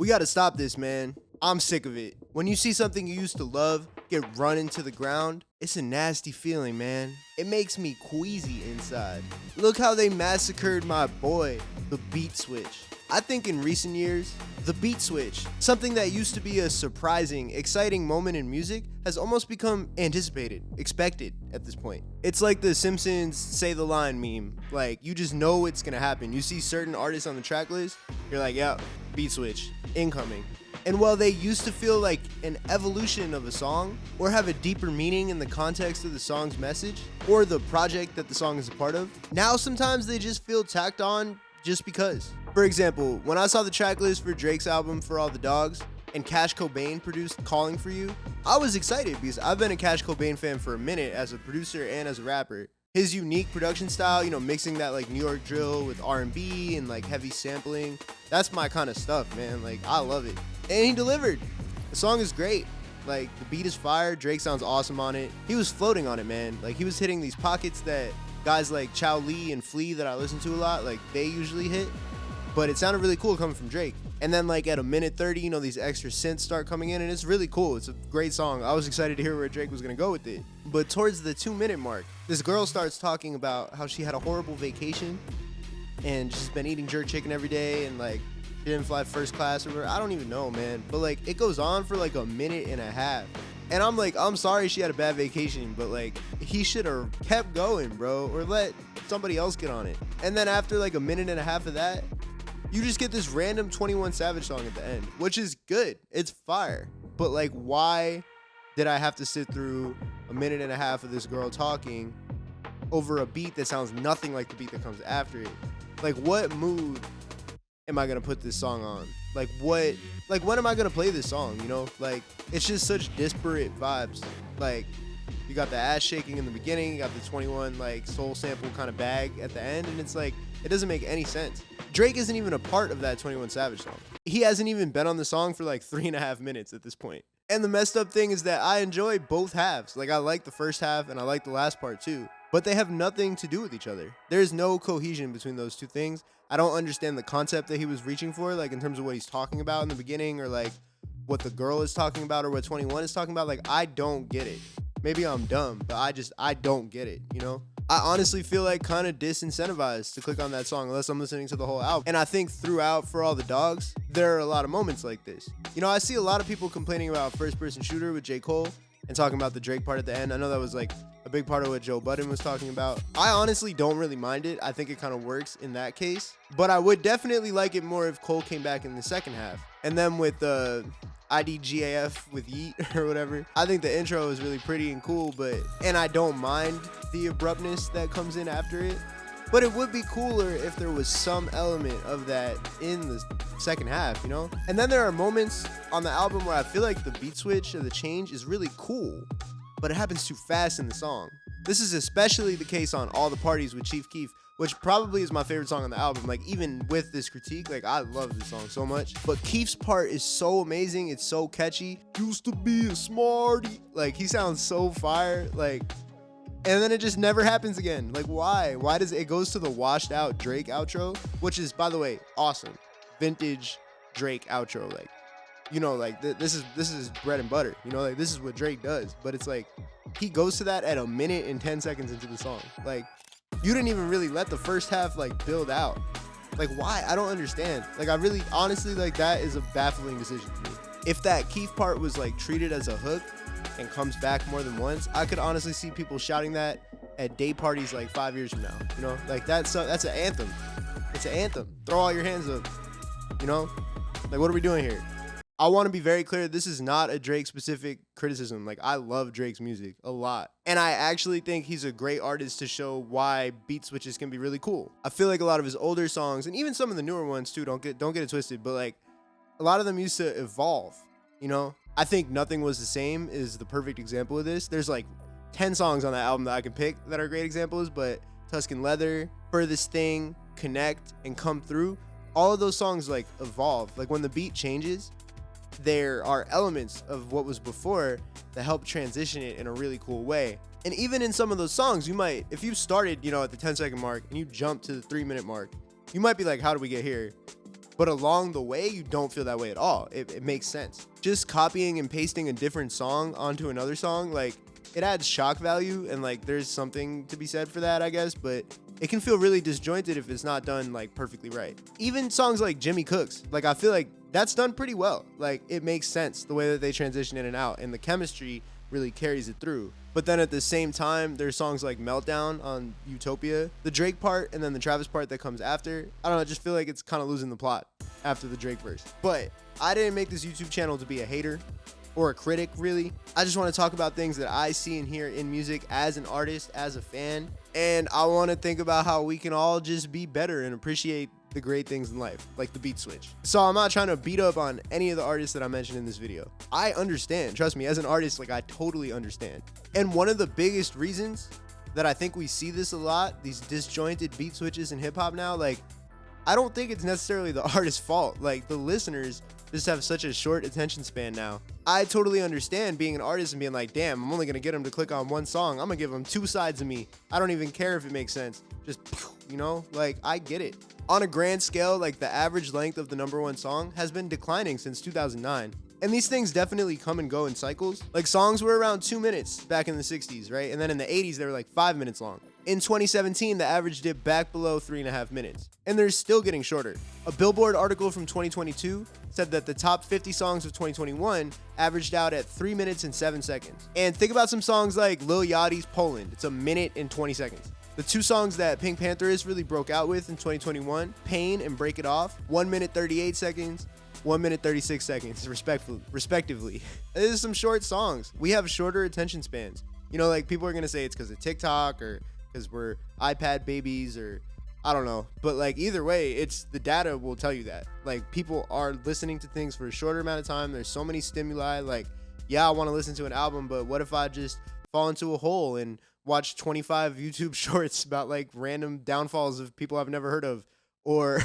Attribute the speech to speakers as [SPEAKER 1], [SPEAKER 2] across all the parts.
[SPEAKER 1] We gotta stop this, man. I'm sick of it. When you see something you used to love get run into the ground, it's a nasty feeling, man. It makes me queasy inside. Look how they massacred my boy, the beat switch. I think in recent years, the beat switch, something that used to be a surprising, exciting moment in music, has almost become anticipated, expected at this point. It's like the Simpsons say the line meme. Like, you just know it's gonna happen. You see certain artists on the track list, you're like, yeah, beat switch, incoming. And while they used to feel like an evolution of a song, or have a deeper meaning in the context of the song's message, or the project that the song is a part of, now sometimes they just feel tacked on just because. For example, when I saw the track list for Drake's album For All the Dogs, and Cash Cobain produced Calling For You, I was excited because I've been a Cash Cobain fan for a minute as a producer and as a rapper. His unique production style, you know, mixing that like New York drill with R&B and like heavy sampling, that's my kind of stuff, man. Like, I love it. And he delivered. The song is great. Like, the beat is fire. Drake sounds awesome on it. He was floating on it, man. Like, he was hitting these pockets that guys like Chow Lee and Flea that I listen to a lot, like, they usually hit. But it sounded really cool coming from Drake. And then like at a minute 30, you know, these extra synths start coming in and it's really cool. It's a great song. I was excited to hear where Drake was gonna go with it. But towards the 2-minute mark, this girl starts talking about how she had a horrible vacation and she's been eating jerk chicken every day and like she didn't fly first class or whatever. I don't even know, man. But like it goes on for like a minute and a half. And I'm like, I'm sorry she had a bad vacation, but like he should have kept going, bro, or let somebody else get on it. And then after like a minute and a half of that, you just get this random 21 Savage song at the end, which is good. It's fire. But like, why did I have to sit through a minute and a half of this girl talking over a beat that sounds nothing like the beat that comes after it? Like, what mood am I gonna put this song on? Like, when am I gonna play this song, you know? Like, it's just such disparate vibes. Like, you got the ass shaking in the beginning, you got the 21 like soul sample kind of bag at the end, and it's like, it doesn't make any sense. Drake isn't even a part of that 21 Savage song. He hasn't even been on the song for like 3.5 minutes at this point. And the messed up thing is that I enjoy both halves. Like, I like the first half and I like the last part too, but they have nothing to do with each other. There's no cohesion between those two things. I don't understand the concept that he was reaching for, like in terms of what he's talking about in the beginning, or like what the girl is talking about, or what 21 is talking about. Like, I don't get it. Maybe I'm dumb, but I don't get it, you know? I honestly feel like kind of disincentivized to click on that song unless I'm listening to the whole album. And I think throughout For All the Dogs, there are a lot of moments like this. You know, I see a lot of people complaining about First Person Shooter with J. Cole and talking about the Drake part at the end. I know that was like a big part of what Joe Budden was talking about. I honestly don't really mind it. I think it kind of works in that case. But I would definitely like it more if Cole came back in the second half. And then with IDGAF with Yeet or whatever. I think the intro is really pretty and cool, and I don't mind the abruptness that comes in after it. But it would be cooler if there was some element of that in the second half, you know? And then there are moments on the album where I feel like the beat switch or the change is really cool, but it happens too fast in the song. This is especially the case on All the Parties with Chief Keef, which probably is my favorite song on the album. Like, even with this critique, like, I love this song so much. But Keef's part is so amazing. It's so catchy. Used to be a smarty. Like, he sounds so fire. Like, and then it just never happens again. Like, why? Why does it goes to the washed out Drake outro, which is, by the way, awesome. Vintage Drake outro. Like, you know, like, this is bread and butter. You know, like, this is what Drake does. But it's like, he goes to that at a minute and 10 seconds into the song. Like, you didn't even really let the first half like build out. Like, why? I don't understand. Like, I really, honestly, like, that is a baffling decision to me. If that Keith part was like treated as a hook and comes back more than once, I could honestly see people shouting that at day parties like 5 years from now. You know, like, that's an anthem. It's an anthem. Throw all your hands up. You know, like, what are we doing here? I want to be very clear, this is not a Drake-specific criticism. Like, I love Drake's music a lot. And I actually think he's a great artist to show why beat switches can be really cool. I feel like a lot of his older songs, and even some of the newer ones too, don't get it twisted, but like, a lot of them used to evolve, you know? I think Nothing Was the Same is the perfect example of this. There's like 10 songs on that album that I can pick that are great examples, but Tuscan Leather, Furthest Thing, Connect, and Come Through, all of those songs like evolve. Like, when the beat changes, there are elements of what was before that help transition it in a really cool way. And even in some of those songs, you might, if you started, you know, at the 10-second mark and you jump to the 3-minute mark, you might be like, how do we get here? but along the way, you don't feel that way at all. It makes sense. Just copying and pasting a different song onto another song, like, it adds shock value, and like there's something to be said for that, I guess, but it can feel really disjointed if it's not done like perfectly right. Even songs like Jimmy Cooks, like I feel like that's done pretty well. Like it makes sense the way that they transition in and out, and the chemistry really carries it through. But then at the same time, there's songs like Meltdown on Utopia, the Drake part, and then the Travis part that comes after. I don't know, I just feel like it's kind of losing the plot after the Drake verse. But I didn't make this YouTube channel to be a hater or a critic, really. I just want to talk about things that I see and hear in music as an artist, as a fan, and I want to think about how we can all just be better and appreciate the great things in life, like the beat switch. So I'm not trying to beat up on any of the artists that I mentioned in this video. I understand, trust me, as an artist, like I totally understand. And one of the biggest reasons that I think we see this a lot, these disjointed beat switches in hip hop now, like I don't think it's necessarily the artist's fault. Like the listeners just have such a short attention span now. I totally understand being an artist and being like, damn, I'm only gonna get them to click on one song. I'm gonna give them two sides of me. I don't even care if it makes sense. Just, you know, like I get it. On a grand scale, like the average length of the #1 song has been declining since 2009. And these things definitely come and go in cycles. Like songs were around 2 minutes back in the 60s, right? And then in the 80s, they were like 5 minutes long. In 2017, the average dipped back below 3.5 minutes. And they're still getting shorter. A Billboard article from 2022 said that the top 50 songs of 2021 averaged out at 3 minutes and 7 seconds. And think about some songs like Lil Yachty's Poland. It's 1 minute and 20 seconds. The two songs that Pink Pantherist really broke out with in 2021, Pain and Break It Off, 1 minute 38 seconds, 1 minute 36 seconds, respectively. These are some short songs. We have shorter attention spans. You know, like people are gonna say it's because of TikTok or because we're iPad babies or I don't know. But like either way, it's the data will tell you that. Like people are listening to things for a shorter amount of time. There's so many stimuli. Like, yeah, I want to listen to an album, but what if I just fall into a hole and watch 25 YouTube shorts about like random downfalls of people I've never heard of? Or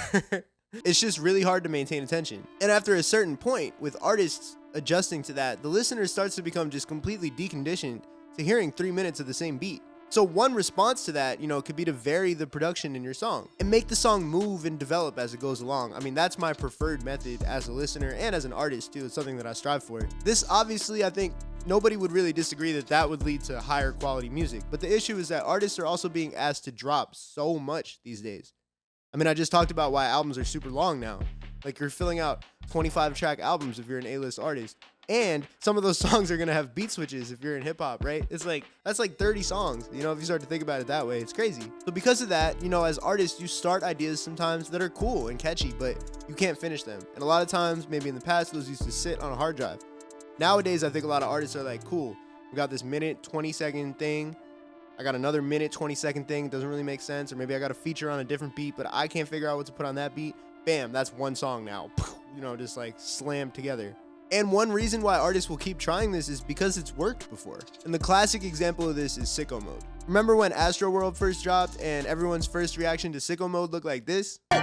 [SPEAKER 1] it's just really hard to maintain attention. And after a certain point, with artists adjusting to that, the listener starts to become just completely deconditioned to hearing 3 minutes of the same beat. So one response to that, you know, could be to vary the production in your song and make the song move and develop as it goes along. I mean, that's my preferred method as a listener and as an artist too. It's something that I strive for. This obviously, I think nobody would really disagree that that would lead to higher quality music. But the issue is that artists are also being asked to drop so much these days. I mean, I just talked about why albums are super long now. Like you're filling out 25 track albums if you're an A-list artist. And some of those songs are gonna have beat switches if you're in hip hop, right? It's like, that's like 30 songs, you know, if you start to think about it that way, it's crazy. So because of that, you know, as artists, you start ideas sometimes that are cool and catchy, but you can't finish them. And a lot of times, maybe in the past, those used to sit on a hard drive. Nowadays, I think a lot of artists are like, cool, we got this minute, 20-second thing. I got another minute, 20-second thing. Doesn't really make sense. Or maybe I got a feature on a different beat, but I can't figure out what to put on that beat. Bam, that's one song now. You know, just like slammed together. And one reason why artists will keep trying this is because it's worked before. And the classic example of this is Sicko Mode. Remember when Astroworld first dropped and everyone's first reaction to Sicko Mode looked like this? Wait!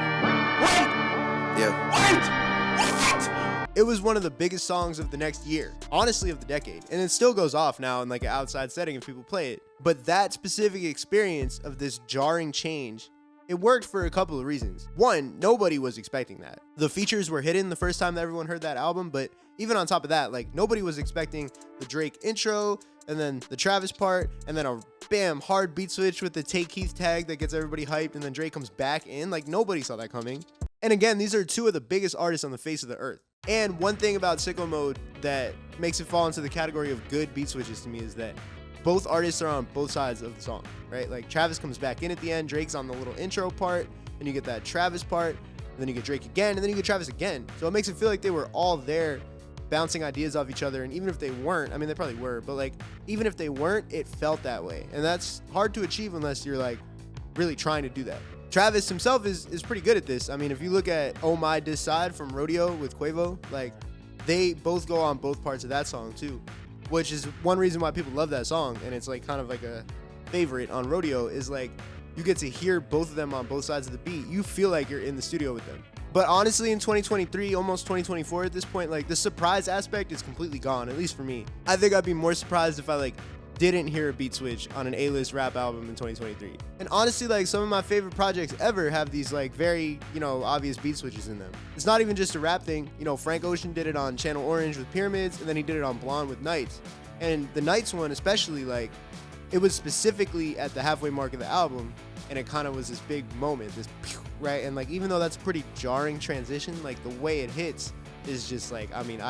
[SPEAKER 1] Yeah. Wait! It was one of the biggest songs of the next year, honestly of the decade. And it still goes off now in like an outside setting if people play it. But that specific experience of this jarring change, it worked for a couple of reasons. One, nobody was expecting that. The features were hidden the first time that everyone heard that album, but even on top of that, like nobody was expecting the Drake intro and then the Travis part and then a bam hard beat switch with the Take Keith tag that gets everybody hyped and then Drake comes back in. Like nobody saw that coming. And again, these are two of the biggest artists on the face of the earth. And one thing about Sicko Mode that makes it fall into the category of good beat switches to me is that both artists are on both sides of the song, right? Like Travis comes back in at the end, Drake's on the little intro part, and you get that Travis part, and then you get Drake again, and then you get Travis again. So it makes it feel like they were all there bouncing ideas off each other, and even if they weren't, I mean, they probably were, but like, even if they weren't, it felt that way. And that's hard to achieve unless you're like really trying to do that. Travis himself is pretty good at this. I mean, if you look at Oh My This Side from Rodeo with Quavo, like they both go on both parts of that song too, which is one reason why people love that song. And it's like kind of like a favorite on Rodeo is like, you get to hear both of them on both sides of the beat. You feel like you're in the studio with them. But honestly, in 2023, almost 2024 at this point, like the surprise aspect is completely gone, at least for me. I think I'd be more surprised if I like didn't hear a beat switch on an A-list rap album in 2023. And honestly, like, some of my favorite projects ever have these like very, obvious beat switches in them. It's not even just a rap thing. Frank Ocean did it on Channel Orange with Pyramids, and then he did it on Blonde with Nights. And the Nights one especially, like, it was specifically at the halfway mark of the album, and it kind of was this big moment, this pew, right? And like, even though that's a pretty jarring transition, like the way it hits is just like, I mean,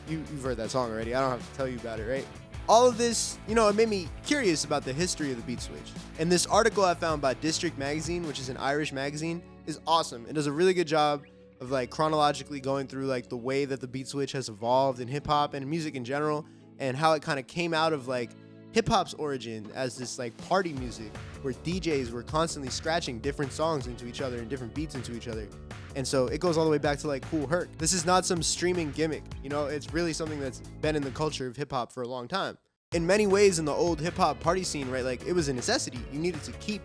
[SPEAKER 1] you've heard that song already. I don't have to tell you about it, right? All of this, it made me curious about the history of the beat switch. And this article I found by District Magazine, which is an Irish magazine, is awesome. It does a really good job of like chronologically going through like the way that the beat switch has evolved in hip hop and music in general, and how it kind of came out of like hip hop's origin as this like party music where DJs were constantly scratching different songs into each other and different beats into each other. And so it goes all the way back to like Kool Herc. This is not some streaming gimmick, it's really something that's been in the culture of hip hop for a long time. In many ways in the old hip hop party scene, right, like it was a necessity. You needed to keep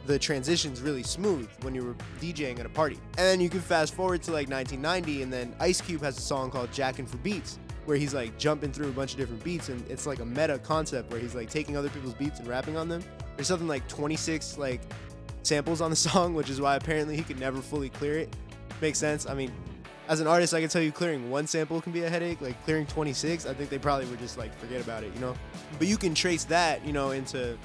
[SPEAKER 1] the transitions really smooth when you were DJing at a party. And then you can fast forward to like 1990, and then Ice Cube has a song called Jackin' for Beats, where he's like jumping through a bunch of different beats, and it's like a meta concept where he's like taking other people's beats and rapping on them. There's something like 26 like samples on the song, which is why apparently he could never fully clear it. Makes sense. I mean, as an artist, I can tell you clearing one sample can be a headache. Like clearing 26, I think they probably would just like forget about it, But you can trace that, into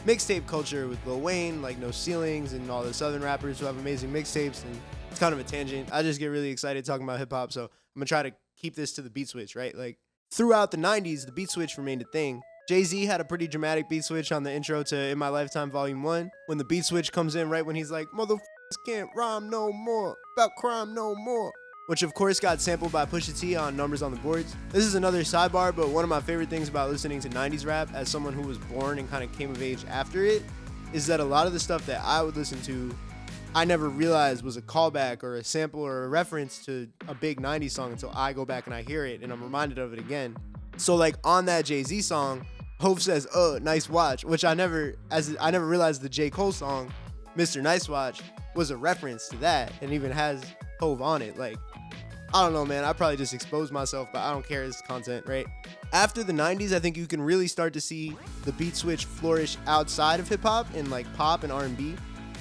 [SPEAKER 1] mixtape culture with Lil Wayne, like No Ceilings, and all the Southern rappers who have amazing mixtapes. And it's kind of a tangent. I just get really excited talking about hip hop, so I'm gonna try to keep this to the beat switch, right? Like throughout the 90s, the beat switch remained a thing. Jay-Z had a pretty dramatic beat switch on the intro to In My Lifetime Volume 1, when the beat switch comes in right when he's like, motherfuckers can't rhyme no more, about crime no more, which of course got sampled by Pusha T on Numbers on the Boards. This is another sidebar, but one of my favorite things about listening to 90s rap as someone who was born and kind of came of age after it is that a lot of the stuff that I would listen to, I never realized was a callback or a sample or a reference to a big 90s song until I go back and I hear it and I'm reminded of it again. So like on that Jay-Z song, Hov says, nice watch, which I never realized the J. Cole song, Mr. Nice Watch, was a reference to that and even has Hov on it. Like, I don't know, man. I probably just exposed myself, but I don't care. It's content, right? After the 90s, I think you can really start to see the beat switch flourish outside of hip hop in like pop and R&B.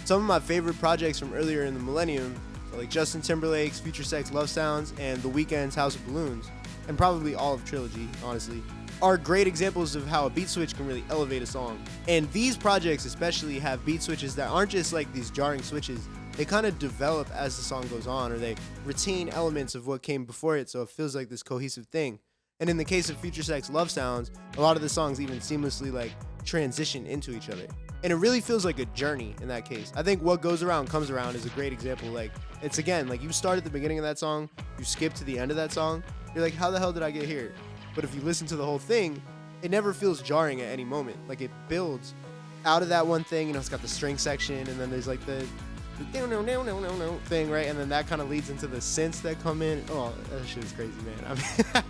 [SPEAKER 1] Some of my favorite projects from earlier in the millennium, like Justin Timberlake's Future Sex Love Sounds and The Weeknd's House of Balloons, and probably all of Trilogy, honestly, are great examples of how a beat switch can really elevate a song. And these projects especially have beat switches that aren't just like these jarring switches. They kind of develop as the song goes on, or they retain elements of what came before it, so it feels like this cohesive thing. And in the case of Future Sex Love Sounds, a lot of the songs even seamlessly like transition into each other. And it really feels like a journey in that case. I think What Goes Around Comes Around is a great example. Like, it's again, like you start at the beginning of that song, you skip to the end of that song, you're like, how the hell did I get here? But if you listen to the whole thing, it never feels jarring at any moment. Like it builds out of that one thing, it's got the string section, and then there's like the thing, right? And then that kind of leads into the synths that come in. Oh, that shit is crazy, man. I mean,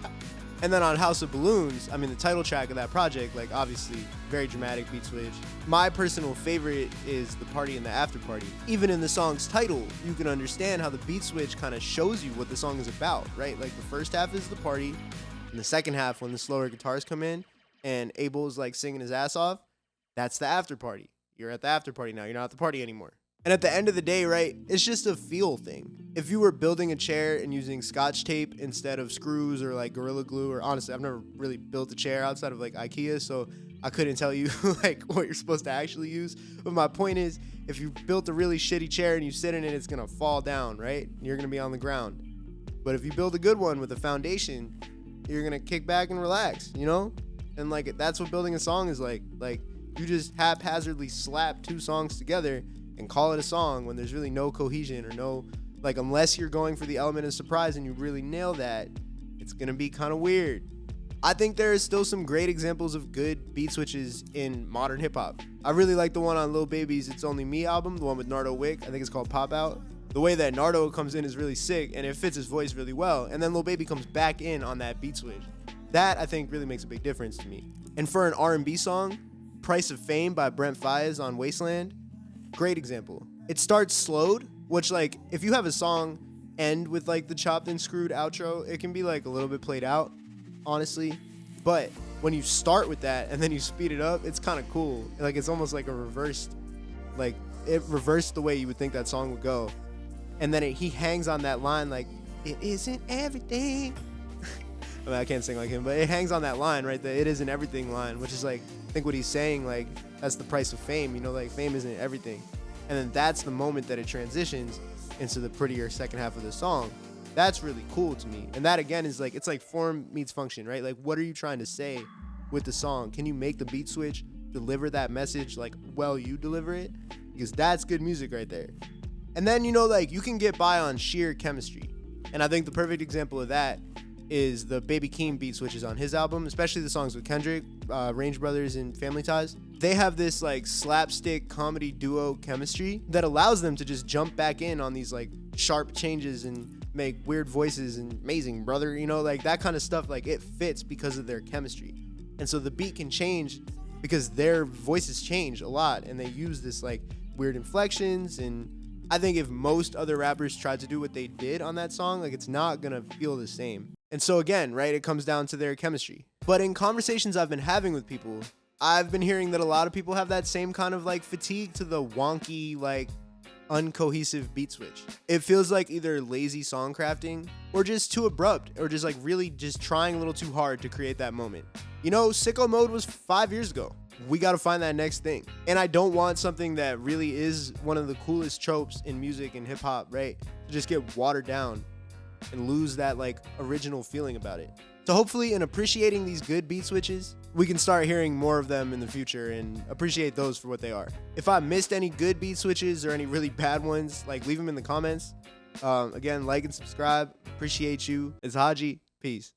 [SPEAKER 1] and then on House of Balloons, I mean, the title track of that project, like obviously very dramatic beat switch. My personal favorite is the party and the after party. Even in the song's title, you can understand how the beat switch kind of shows you what the song is about, right? Like the first half is the party, and the second half, when the slower guitars come in and Abel's like singing his ass off, that's the after party. You're at the after party now. You're not at the party anymore. And at the end of the day, right, it's just a feel thing. If you were building a chair and using Scotch tape instead of screws or like Gorilla Glue, or honestly, I've never really built a chair outside of like IKEA, so I couldn't tell you like what you're supposed to actually use. But my point is, if you built a really shitty chair and you sit in it, it's gonna fall down, right? You're gonna be on the ground. But if you build a good one with a foundation, you're gonna kick back and relax, And like that's what building a song is like. Like you just haphazardly slap two songs together and call it a song when there's really no cohesion or no, like, unless you're going for the element of surprise and you really nail that, it's gonna be kind of weird. I think there is still some great examples of good beat switches in modern hip hop. I really like the one on Lil Baby's It's Only Me album, the one with Nardo Wick. I think it's called Pop Out. The way that Nardo comes in is really sick and it fits his voice really well. And then Lil Baby comes back in on that beat switch. That I think really makes a big difference to me. And for an R&B song, Price of Fame by Brent Faiyaz on Wasteland, great example. It starts slowed, which like if you have a song end with like the chopped and screwed outro, it can be like a little bit played out, honestly. But when you start with that and then you speed it up, it's kind of cool. Like it's almost like like it reversed the way you would think that song would go. And then he hangs on that line like, it isn't everything. I mean, I can't sing like him, but it hangs on that line, right? The it isn't everything line, which is like, I think what he's saying, like, that's the price of fame, you know, like fame isn't everything. And then that's the moment that it transitions into the prettier second half of the song. That's really cool to me. And that again is like, it's like form meets function, right? Like, what are you trying to say with the song? Can you make the beat switch deliver that message like, well, you deliver it? Because that's good music right there. And then, you know, like, you can get by on sheer chemistry. And I think the perfect example of that is the Baby Keem beat switches on his album, especially the songs with Kendrick, Range Brothers, and Family Ties. They have this like slapstick comedy duo chemistry that allows them to just jump back in on these like sharp changes and make weird voices and amazing, brother, you know, like that kind of stuff. Like it fits because of their chemistry. And so the beat can change because their voices change a lot, and they use this like weird inflections. And I think if most other rappers tried to do what they did on that song, like it's not gonna feel the same. And so again, right, it comes down to their chemistry. But in conversations I've been having with people, I've been hearing that a lot of people have that same kind of like fatigue to the wonky, like uncohesive beat switch. It feels like either lazy song crafting or just too abrupt, or just like really just trying a little too hard to create that moment. You know, Sicko Mode was 5 years ago. We got to find that next thing. And I don't want something that really is one of the coolest tropes in music and hip hop, right, to just get watered down and lose that like original feeling about it. So hopefully in appreciating these good beat switches, we can start hearing more of them in the future and appreciate those for what they are. If I missed any good beat switches or any really bad ones, like leave them in the comments. Again, like and subscribe. Appreciate you. It's HADJI. Peace.